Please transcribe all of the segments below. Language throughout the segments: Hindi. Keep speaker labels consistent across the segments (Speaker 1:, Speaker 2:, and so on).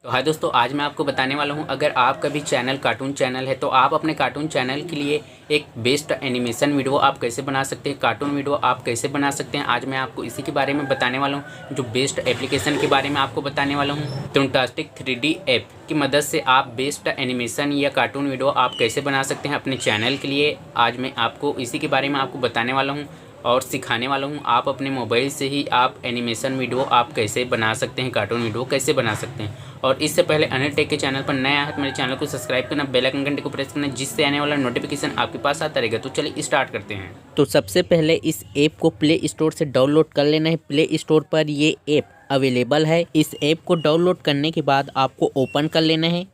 Speaker 1: तो हाय दोस्तों, आज मैं आपको बताने वाला हूं, अगर आपका भी चैनल कार्टून चैनल है तो आप अपने कार्टून चैनल के लिए एक बेस्ट एनिमेशन वीडियो आप कैसे बना सकते हैं, कार्टून वीडियो आप कैसे बना सकते हैं। आज मैं आपको इसी के बारे में बताने वाला हूं, जो बेस्ट एप्लीकेशन के बारे में आपको बताने वाला हूं। टूनटास्टिक 3D ऐप की मदद से आप बेस्ट एनिमेशन या कार्टून वीडियो आप कैसे बना सकते हैं अपने चैनल के लिए। आज मैं आपको इसी के बारे में आपको बताने वाला हूँ और सिखाने वाला हूँ। आप अपने मोबाइल से ही आप एनिमेशन वीडियो आप कैसे बना सकते हैं, कार्टून वीडियो कैसे बना सकते हैं। और इससे पहले अनिल टेक के चैनल पर नया है तो मेरे चैनल को सब्सक्राइब करना, बेल आइकन घंटे को प्रेस करना, जिससे आने वाला नोटिफिकेशन आपके पास आता रहेगा। तो चलिए स्टार्ट करते हैं।
Speaker 2: तो सबसे पहले इस ऐप को प्ले स्टोर से डाउनलोड कर लेना है। प्ले स्टोर पर ये ऐप अवेलेबल है। इस ऐप को डाउनलोड करने के बाद आपको ओपन कर लेना है।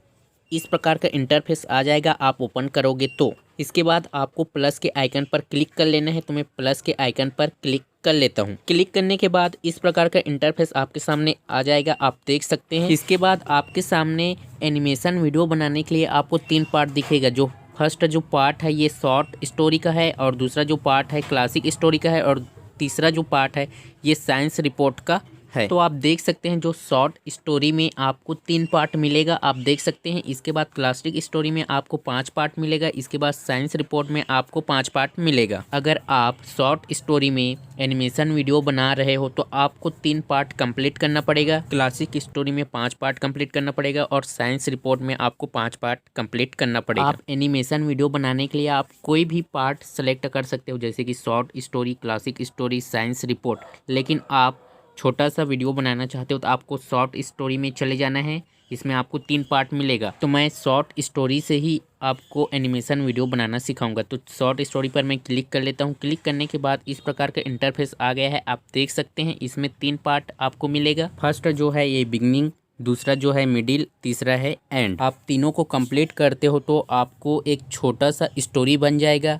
Speaker 2: इस प्रकार का इंटरफेस आ जाएगा। आप ओपन करोगे तो इसके बाद आपको प्लस के आइकन पर क्लिक कर लेना है। तो मैं प्लस के आइकन पर क्लिक कर लेता हूँ। क्लिक करने के बाद इस प्रकार का इंटरफेस आपके सामने आ जाएगा, आप देख सकते हैं। इसके बाद आपके सामने एनिमेशन वीडियो बनाने के लिए आपको 3 पार्ट दिखेगा। जो फर्स्ट जो पार्ट है ये शॉर्ट स्टोरी का है, और दूसरा जो पार्ट है क्लासिक स्टोरी का है, और तीसरा जो पार्ट है ये साइंस रिपोर्ट का है। तो आप देख सकते हैं जो शॉर्ट स्टोरी में आपको 3 पार्ट मिलेगा, आप देख सकते हैं। इसके बाद क्लासिक स्टोरी में आपको 5 पार्ट मिलेगा। इसके बाद साइंस रिपोर्ट में आपको 5 पार्ट मिलेगा। अगर आप शॉर्ट स्टोरी में एनिमेशन वीडियो बना रहे हो तो आपको 3 पार्ट कंप्लीट करना पड़ेगा। क्लासिक स्टोरी में 5 पार्ट कंप्लीट करना पड़ेगा, और साइंस रिपोर्ट में आपको 5 पार्ट कंप्लीट करना पड़ेगा। आप एनिमेशन वीडियो बनाने के लिए आप कोई भी पार्ट सेलेक्ट कर सकते हो, जैसे कि short story, classic story, science report. लेकिन आप छोटा सा वीडियो बनाना चाहते हो तो आपको शॉर्ट स्टोरी में चले जाना है। इसमें आपको 3 पार्ट मिलेगा। तो मैं शॉर्ट स्टोरी से ही आपको एनिमेशन वीडियो बनाना सिखाऊंगा। तो शॉर्ट स्टोरी पर मैं क्लिक कर लेता हूं। क्लिक करने के बाद इस प्रकार का इंटरफेस आ गया है, आप देख सकते हैं। इसमें 3 पार्ट आपको मिलेगा। फर्स्ट जो है ये बिगनिंग, दूसरा जो है मिडिल, तीसरा है एंड। आप तीनों को कंप्लीट करते हो तो आपको एक छोटा सा स्टोरी बन जाएगा।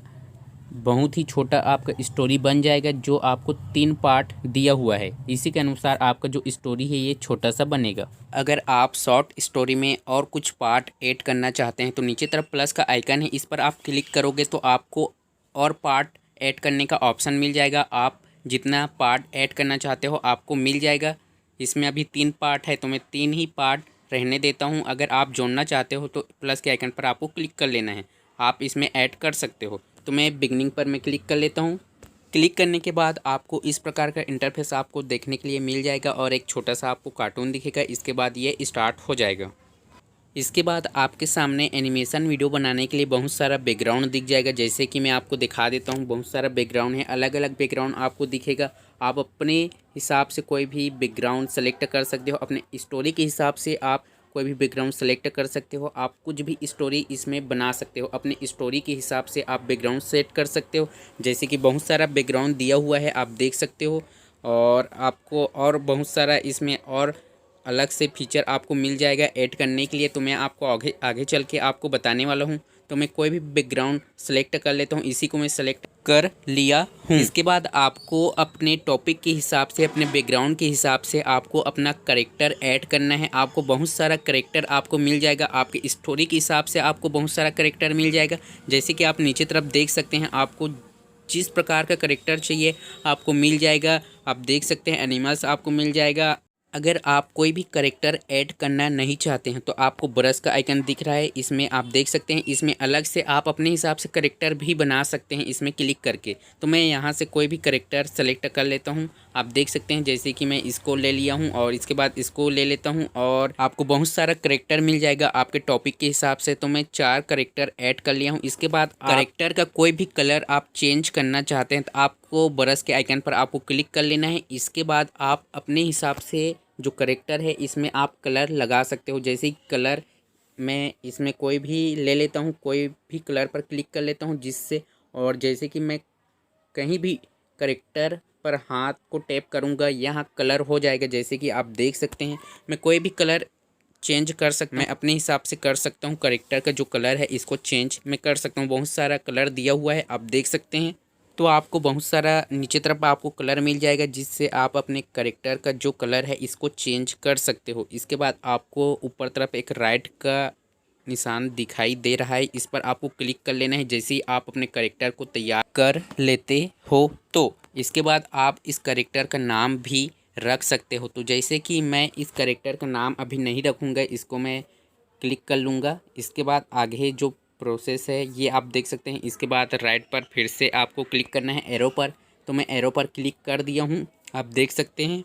Speaker 2: बहुत ही छोटा आपका स्टोरी बन जाएगा, जो आपको 3 पार्ट दिया हुआ है। इसी के अनुसार आपका जो स्टोरी है ये छोटा सा बनेगा। अगर आप शॉर्ट स्टोरी में और कुछ पार्ट ऐड करना चाहते हैं तो नीचे तरफ प्लस का आइकन है, इस पर आप क्लिक करोगे तो आपको और पार्ट ऐड करने का ऑप्शन मिल जाएगा। आप जितना पार्ट ऐड करना चाहते हो आपको मिल जाएगा। इसमें अभी 3 पार्ट है तो मैं 3 ही पार्ट रहने देता हूँ। अगर आप जोड़ना चाहते हो तो प्लस के आइकन पर आपको क्लिक कर लेना है, आप इसमें ऐड कर सकते हो। तो मैं बिगनिंग पर मैं क्लिक कर लेता हूँ। क्लिक करने के बाद आपको इस प्रकार का इंटरफेस आपको देखने के लिए मिल जाएगा, और एक छोटा सा आपको कार्टून दिखेगा। इसके बाद ये स्टार्ट हो जाएगा। इसके बाद आपके सामने एनिमेशन वीडियो बनाने के लिए बहुत सारा बैकग्राउंड दिख जाएगा। जैसे कि मैं आपको दिखा देता हूँ, बहुत सारा बैकग्राउंड है, अलग अलग बैकग्राउंड आपको दिखेगा। आप अपने हिसाब से कोई भी बैकग्राउंड सेलेक्ट कर सकते हो। अपने स्टोरी के हिसाब से आप कोई भी बैकग्राउंड सेलेक्ट कर सकते हो। आप कुछ भी स्टोरी इसमें बना सकते हो। अपने स्टोरी के हिसाब से आप बैकग्राउंड सेट कर सकते हो। जैसे कि बहुत सारा बैकग्राउंड दिया हुआ है, आप देख सकते हो। और आपको और बहुत सारा इसमें और अलग से फीचर आपको मिल जाएगा ऐड करने के लिए। तो मैं आपको आगे आगे चल के आपको बताने वाला हूँ। तो मैं कोई भी बैकग्राउंड सेलेक्ट कर लेता हूँ। इसी को मैं सेलेक्ट कर लिया हूँ। इसके बाद आपको अपने टॉपिक के हिसाब से, अपने बैकग्राउंड के हिसाब से आपको अपना कैरेक्टर ऐड करना है। आपको बहुत सारा कैरेक्टर आपको मिल जाएगा। आपके स्टोरी के हिसाब से आपको बहुत सारा कैरेक्टर मिल जाएगा। जैसे कि आप नीचे तरफ देख सकते हैं, आपको जिस प्रकार का कैरेक्टर चाहिए आपको मिल जाएगा। आप देख सकते हैं एनिमल्स आपको मिल जाएगा। अगर आप कोई भी कैरेक्टर ऐड करना नहीं चाहते हैं तो आपको ब्रश का आइकन दिख रहा है, इसमें आप देख सकते हैं। इसमें अलग से आप अपने हिसाब से कैरेक्टर भी बना सकते हैं इसमें क्लिक करके। तो मैं यहाँ से कोई भी कैरेक्टर सेलेक्ट कर लेता हूँ। आप देख सकते हैं जैसे कि मैं इसको ले लिया हूँ, और इसके बाद इसको ले लेता हूँ, और आपको बहुत सारा कैरेक्टर मिल जाएगा आपके टॉपिक के हिसाब से। तो मैं 4 कैरेक्टर ऐड कर लिया हूँ। इसके बाद कैरेक्टर का कोई भी कलर आप चेंज करना चाहते हैं तो आपको ब्रश के आइकन पर आपको क्लिक कर लेना है। इसके बाद आप अपने हिसाब से जो करेक्टर है इसमें आप कलर लगा सकते हो। जैसे कलर मैं इसमें कोई भी ले लेता हूँ, कोई भी कलर पर क्लिक कर लेता हूँ जिससे, और जैसे कि मैं कहीं भी करेक्टर पर हाथ को टैप करूँगा यहाँ कलर हो जाएगा। जैसे कि आप देख सकते हैं मैं कोई भी कलर चेंज कर सकता, मैं अपने हिसाब से कर सकता हूँ। करेक्टर का जो कलर है इसको चेंज मैं कर सकता हूँ। बहुत सारा कलर दिया हुआ है, आप देख सकते हैं। तो आपको बहुत सारा नीचे तरफ आपको कलर मिल जाएगा, जिससे आप अपने कैरेक्टर का जो कलर है इसको चेंज कर सकते हो। इसके बाद आपको ऊपर तरफ एक राइट का निशान दिखाई दे रहा है, इस पर आपको क्लिक कर लेना है। जैसे ही आप अपने कैरेक्टर को तैयार कर लेते हो तो इसके बाद आप इस कैरेक्टर का नाम भी
Speaker 1: रख सकते हो। तो जैसे कि मैं इस कैरेक्टर का नाम अभी नहीं रखूँगा, इसको मैं क्लिक कर लूँगा। इसके बाद आगे जो प्रोसेस है ये आप देख सकते हैं। इसके बाद राइट पर फिर से आपको क्लिक करना है एरो पर, तो मैं एरो पर क्लिक कर दिया हूँ, आप देख सकते हैं।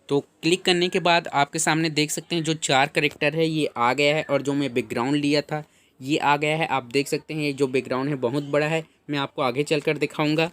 Speaker 1: तो क्लिक करने के बाद आपके सामने देख सकते हैं जो 4 कैरेक्टर है ये आ गया है, और जो मैं बैकग्राउंड लिया था ये आ गया है। आप देख सकते हैं ये जो बैकग्राउंड है बहुत बड़ा है, मैं आपको आगे चलकर दिखाऊंगा।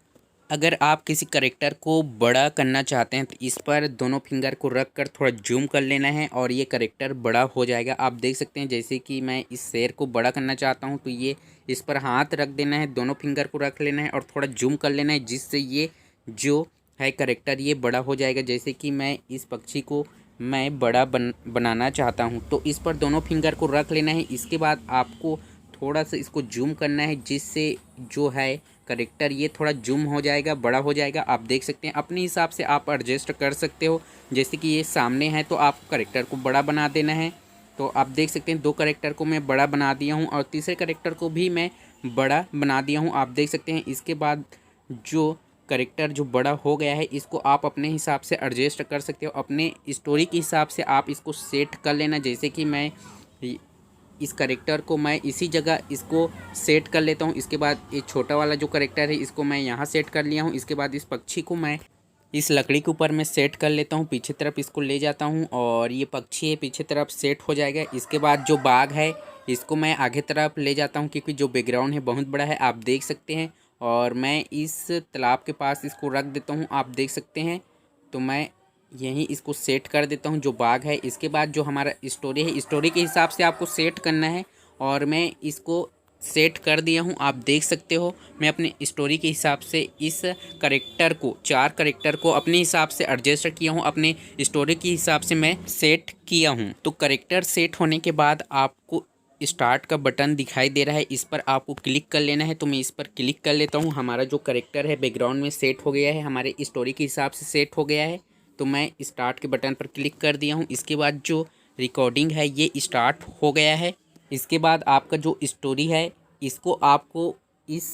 Speaker 1: अगर आप किसी कैरेक्टर को बड़ा करना चाहते हैं तो इस पर दोनों फिंगर को रख कर थोड़ा जूम कर लेना है और ये कैरेक्टर बड़ा हो जाएगा। आप देख सकते हैं जैसे कि मैं इस शेर को बड़ा करना चाहता हूं तो ये इस पर हाथ रख देना है, दोनों फिंगर को रख लेना है और थोड़ा जूम कर लेना है, जिससे ये जो है कैरेक्टर ये बड़ा हो जाएगा। जैसे कि मैं इस पक्षी को मैं बड़ा बनाना चाहता हूँ, तो इस पर दोनों फिंगर को रख लेना है। इसके बाद आपको थोड़ा सा इसको जूम करना है, जिससे जो है कैरेक्टर ये थोड़ा जूम हो जाएगा, बड़ा हो जाएगा। आप देख सकते हैं अपने हिसाब से आप एडजस्ट कर सकते हो। जैसे कि ये सामने है तो आप कैरेक्टर को बड़ा बना देना है। तो आप देख सकते हैं 2 कैरेक्टर को मैं बड़ा बना दिया हूँ और तीसरे कैरेक्टर को भी मैं बड़ा बना दिया हूँ, आप देख सकते हैं। इसके बाद जो कैरेक्टर जो बड़ा हो गया है इसको आप अपने हिसाब से एडजस्ट कर सकते हो, अपने स्टोरी के हिसाब से आप इसको सेट कर लेना। जैसे कि मैं इस कैरेक्टर को मैं इसी जगह इसको सेट कर लेता हूँ। इसके बाद ये छोटा वाला जो कैरेक्टर है इसको मैं यहाँ सेट कर लिया हूँ। इसके बाद इस पक्षी को मैं इस लकड़ी के ऊपर मैं सेट कर लेता हूँ, पीछे तरफ इसको ले जाता हूँ और ये पक्षी है पीछे तरफ सेट हो जाएगा। इसके बाद जो बाघ है इसको मैं आगे तरफ ले जाता हूँ, क्योंकि जो बैकग्राउंड है बहुत बड़ा है, आप देख सकते हैं। और मैं इस तालाब के पास इसको रख देता हूँ, आप देख सकते हैं। तो मैं यहीं इसको सेट कर देता हूँ जो बाघ है। इसके बाद जो हमारा स्टोरी है, स्टोरी के हिसाब से आपको सेट करना है और मैं इसको सेट कर दिया हूँ, आप देख सकते हो। मैं अपने स्टोरी के हिसाब से इस कैरेक्टर को 4 कैरेक्टर को अपने हिसाब से एडजस्ट किया हूँ, अपने स्टोरी के हिसाब से मैं सेट किया हूँ। तो कैरेक्टर सेट होने के बाद आपको स्टार्ट का बटन दिखाई दे रहा है, इस पर आपको क्लिक कर लेना है। तो मैं इस पर क्लिक कर लेता हूँ। हमारा जो कैरेक्टर है बैकग्राउंड में सेट हो गया है, हमारे स्टोरी के हिसाब से सेट हो गया है। तो मैं स्टार्ट के बटन पर क्लिक कर दिया हूँ। इसके बाद जो रिकॉर्डिंग है ये स्टार्ट हो गया है। इसके बाद आपका जो स्टोरी है इसको आपको इस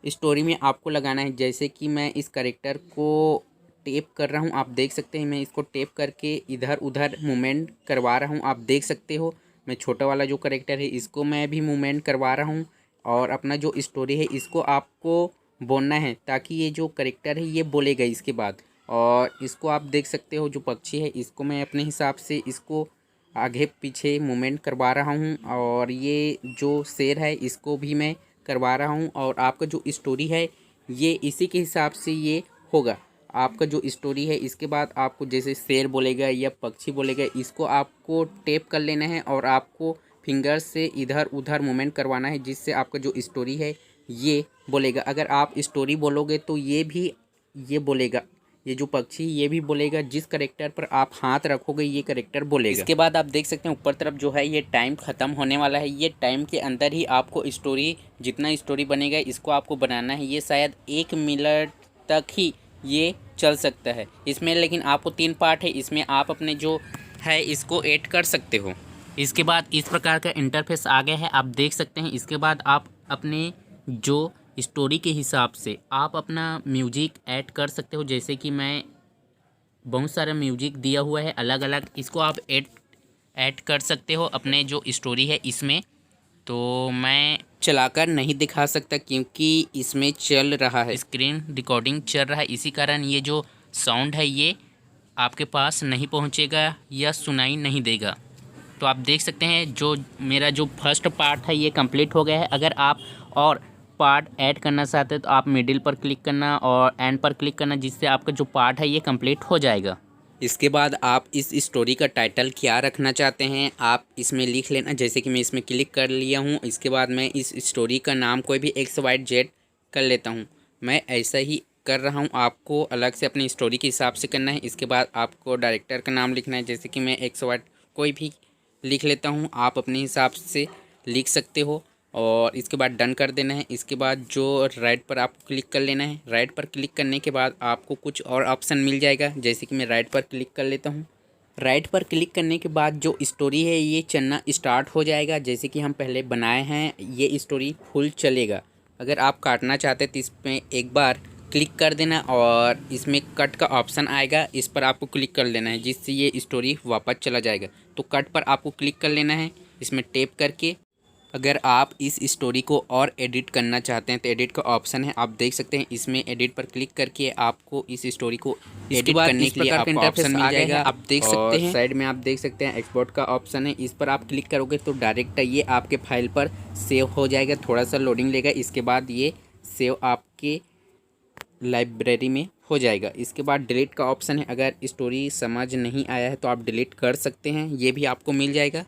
Speaker 1: स्टोरी में आपको लगाना है। जैसे कि मैं इस कैरेक्टर को टेप कर रहा हूँ, आप देख सकते हैं। मैं इसको टेप करके इधर उधर मूवमेंट करवा रहा हूँ, आप देख सकते हो। मैं छोटा वाला जो कैरेक्टर है इसको मैं भी मूवमेंट करवा रहा हूँ और अपना जो स्टोरी है इसको आपको बोलना है, ताकि ये जो कैरेक्टर है ये बोलेगा इसके बाद। और इसको आप देख सकते हो जो पक्षी है इसको मैं अपने हिसाब से इसको आगे पीछे मूवमेंट करवा रहा हूँ और ये जो शेर है इसको भी मैं करवा रहा हूँ। और आपका जो स्टोरी है ये इसी के हिसाब से ये होगा, आपका जो स्टोरी है। इसके बाद आपको जैसे शेर बोलेगा या पक्षी बोलेगा इसको आपको टेप कर लेना है और आपको फिंगर से इधर उधर मूवमेंट करवाना है, जिससे आपका जो स्टोरी है ये बोलेगा। अगर आप स्टोरी बोलोगे तो ये भी ये बोलेगा, ये जो पक्षी ये भी बोलेगा। जिस करेक्टर पर आप हाथ रखोगे ये करेक्टर बोलेगा। इसके बाद आप देख सकते हैं ऊपर तरफ जो है ये टाइम ख़त्म होने वाला है। ये टाइम के अंदर ही आपको स्टोरी, जितना स्टोरी बनेगा इसको आपको बनाना है। ये शायद 1 मिनट तक ही ये चल सकता है इसमें, लेकिन आपको 3 पार्ट है, इसमें आप अपने जो है इसको ऐड कर सकते हो। इसके बाद इस प्रकार का इंटरफेस आ गया है, आप देख सकते हैं। इसके बाद आप अपने जो स्टोरी के हिसाब से आप अपना म्यूजिक ऐड कर सकते हो। जैसे कि मैं बहुत सारा म्यूजिक दिया हुआ है अलग अलग, इसको आप ऐड कर सकते हो अपने जो स्टोरी है इसमें। तो मैं चलाकर नहीं दिखा सकता क्योंकि इसमें चल रहा है, स्क्रीन रिकॉर्डिंग चल रहा है, इसी कारण ये जो साउंड है ये आपके पास नहीं पहुंचेगा या सुनाई नहीं देगा। तो आप देख सकते हैं जो मेरा जो फर्स्ट पार्ट है ये कंप्लीट हो गया है। अगर आप और पार्ट ऐड करना चाहते हैं तो आप मिडिल पर क्लिक करना और एंड पर क्लिक करना, जिससे आपका जो पार्ट है ये कंप्लीट हो जाएगा। इसके बाद आप इस स्टोरी का टाइटल क्या रखना चाहते हैं आप इसमें लिख लेना। जैसे कि मैं इसमें क्लिक कर लिया हूँ। इसके बाद मैं इस स्टोरी का नाम कोई भी XYZ कर लेता हूँ। मैं ऐसा ही कर रहा हूँ, आपको अलग से अपनी स्टोरी के हिसाब से करना है। इसके बाद आपको डायरेक्टर का नाम लिखना है। जैसे कि मैं XY कोई भी लिख लेता हूँ, आप अपने हिसाब से लिख सकते हो और इसके बाद डन कर देना है। इसके बाद जो राइट पर आपको क्लिक कर लेना है। राइट पर क्लिक करने के बाद आपको कुछ और ऑप्शन मिल जाएगा। जैसे कि मैं राइट पर क्लिक कर लेता हूँ। राइट पर क्लिक करने के बाद जो स्टोरी है ये चलना स्टार्ट हो जाएगा। जैसे कि हम पहले बनाए हैं ये स्टोरी फुल चलेगा। अगर आप काटना चाहते तो इस पर एक बार क्लिक कर देना और इसमें कट का ऑप्शन आएगा, इस पर आपको क्लिक कर लेना है, जिससे ये स्टोरी वापस चला जाएगा। तो कट पर आपको क्लिक कर लेना है इसमें टैप करके। अगर आप इस स्टोरी को और एडिट करना चाहते हैं तो एडिट का ऑप्शन है, आप देख सकते हैं। इसमें एडिट पर क्लिक करके आपको इस स्टोरी को एडिट करने के लिए आपको ऑप्शन मिल जाएगा, आप देख सकते हैं। साइड में आप देख सकते हैं एक्सपोर्ट का ऑप्शन है, इस पर आप क्लिक करोगे तो डायरेक्ट ये आपके फाइल पर सेव हो जाएगा। थोड़ा सा लोडिंग लेगा, इसके बाद ये सेव आपके लाइब्रेरी में हो जाएगा। इसके बाद डिलीट का ऑप्शन है, अगर स्टोरी समझ नहीं आया है तो आप डिलीट कर सकते हैं, ये भी आपको मिल जाएगा।